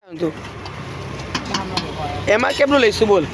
તું એમાં કેટલું લઈશું બોલ?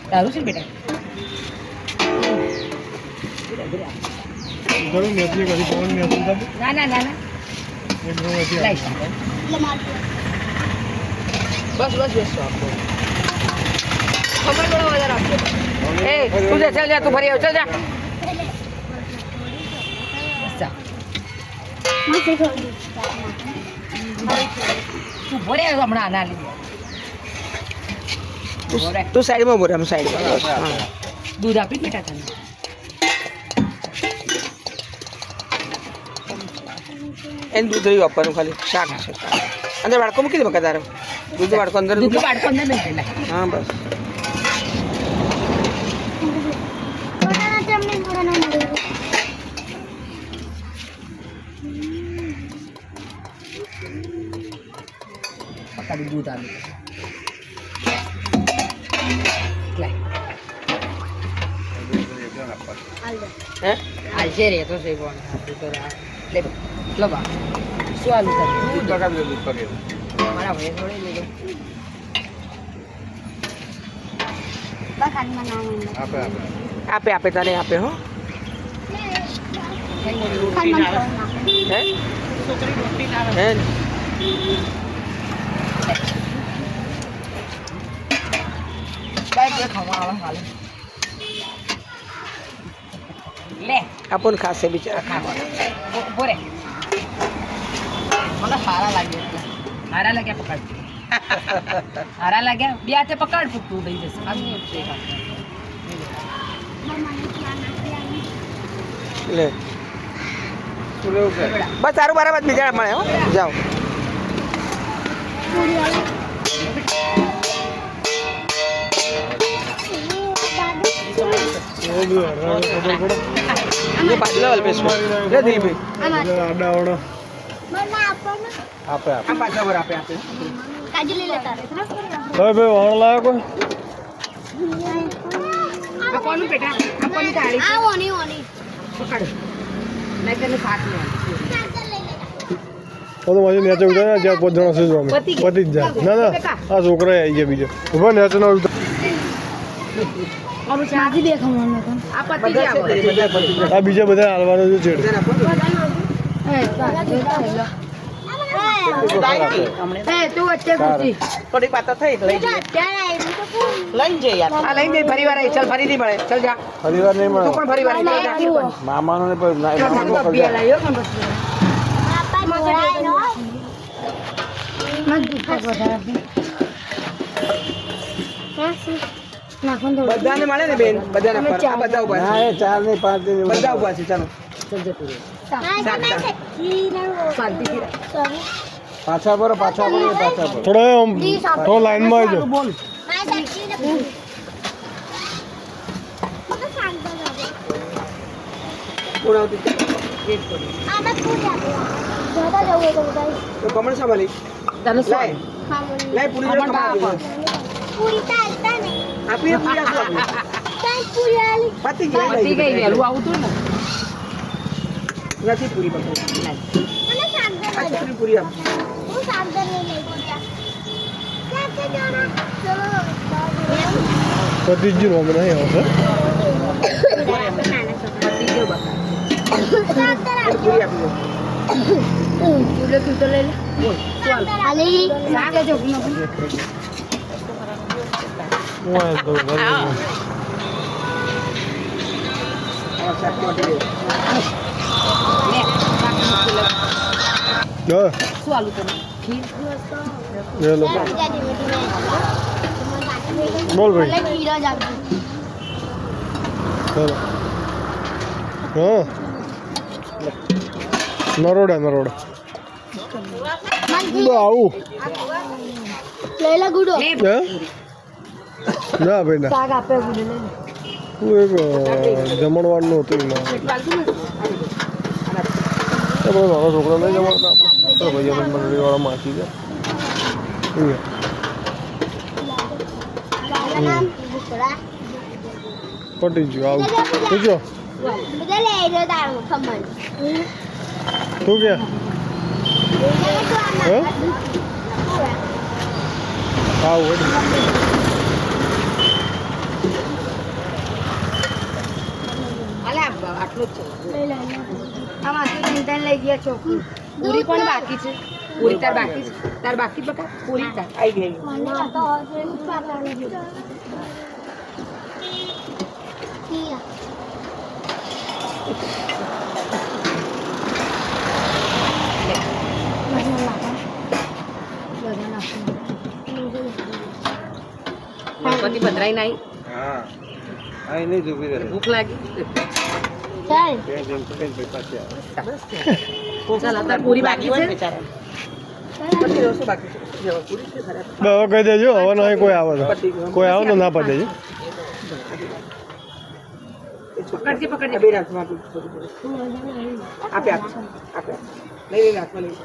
તારું છે બેટા ના ના ના ના બસ બસ બસ આપો ખબર થોડો વધારે આપજો એ તું જા ચાલ જા તું ફરી આવ ચાલ જા તું ભરે હમણાં આના લીધે તું સાઈડમાં બોલ, આમ સાઈડમાં. દૂધ આપી બેટા તને એને દૂધ રહ્યું આપવાનું ખાલી શાક છે. અંદર બાળકો મૂકી દે બકા તારો દૂધ બાળકો અંદર દૂધ બાળકો અંદર બેઠેલા હા બસ પકાડી દૂધ આવી Algeria, entonces bueno, lo va. Sualu también. Mara voy a poner le. Bakan manangin. આપે આપે તને આપે હો. Kan man હે હે Baik dia ખાવા હાલે. લે આપણ ખાશે બિચારા ખાવા બોરે મને સારા લાગ્યા પકડ સારા લાગ્યા બે હાથે પકડ ફૂટતું થઈ જશે આમ છે લે બસ તારું બરાબર બીજા મળે હો જાઓ ये बाजला वाले पेश में रे दिलीप आडा ओडा Mana apa na? आपे आप हम बाजला वर आपे आपे Kaju le leta re. ભાઈ ભાઈ વાણ લાયો કોઈ કોનું બેટા આપણી થાળી Ah, oni oni. પકડ નહીં તને સાથ લે તો મારી નીચે ઉતરે જ્યાં 5 જણા છે જો અમે પતી જ જાય ના ના આ છોકરા આવી ગયા બીજો ઉભા નીચે ના ઉતર અમુ ચાજી દેખાવાનું તો આ પતિ ગયા આ બીજા બધા હાલવાનો છે છેડ તું વચ્ચે ઘૂસી થોડી પાતા થઈ લઈ જઈએ Cara ini tu pun. લઈ જઈએ યાર આ લઈ જઈએ ફરી વાર ચાલ ફરી નહીં મળે ચાલ જા ફરીવાર નહીં તું મળે પણ ફરી વાર ચાલ મામાનો ને પણ ના બિયા લાયો પણ બસ Apa mulai no? Masih. Nah, kan dulu. બધાને મળે ને બેન બધાને આ બધા ઉભા ના છે એ 4 નહીં 5 નહીં બધા ઉભા છે ચાલો Nah, sama sekali na. શાંતિથી Sorry. પાછા પર થોડો થોડો લાઈનમાં આવજો Nah, sekali na. Apa sangka na? કોણ આવતી Anak punya. Jada jauh itu guys. તો કમળ સાંભળી તને લાય Kamu લાય પૂરી અમન બા puri tanta nih. આપી પૂરી આપી Kan puri ali. પતી ગઈ પતી ગઈ વહેલું આવતું ને નથી પૂરી પકડી Mana sangka આ na? છોકરી પૂરી આપ Aku sangka nih punya. Kan jana. Chalo. પતિ જ નો મને આવશે પતી ગયો બકા પૂરી આપી દો તું તો લઈ લે બોલ ચાલ Ali. સાગે જો હું આ તો આ શાક મોટી દે લે હા શું આલું તને એ લો બોલ ભાઈ ખીરો જ આપજો. ચાલો હા નરોડા આવું લઈ લે ગુડો. હે ના ભાઈ ના શાક આપે ગુડો લઈ લે. હું એક જમણવારનું હતું એમાં આપણે નાનો છોકરો નહીં જમણતા આપણે ભાઈ મંડળીવાળા માસી છે નામ ગુસરા. પટી ગયું આવું પૂછો બધા લઈ લો તારું ખમણ. તું કે હે આવું આટલું જ છે આમાં ચિંતા લઈ ગયા ચોખ્ખું પૂરી પણ બાકી છે પૂરી તાર બાકી છે તાર બાકી બકા પૂરી તાર આવી ગઈ મને તો ઓર્ડર પાડવાનું છે. ગણપતિ પધરાઈ નાઈ હા અહીં નહીં ઊભી રહે ભૂખ લાગી ચાલ ચાલ તાર પૂરી બાકી છે પછી રસો બાકી છે પછી હવે પૂરી છે ખરાબ હવે કહી દેજો હવે નહીં કોઈ આવે તો કોઈ આવે તો ના પાડી દેજો પકડજે બે હાથમાં આપી આપે લઈ લઈને હાથમાં લઈ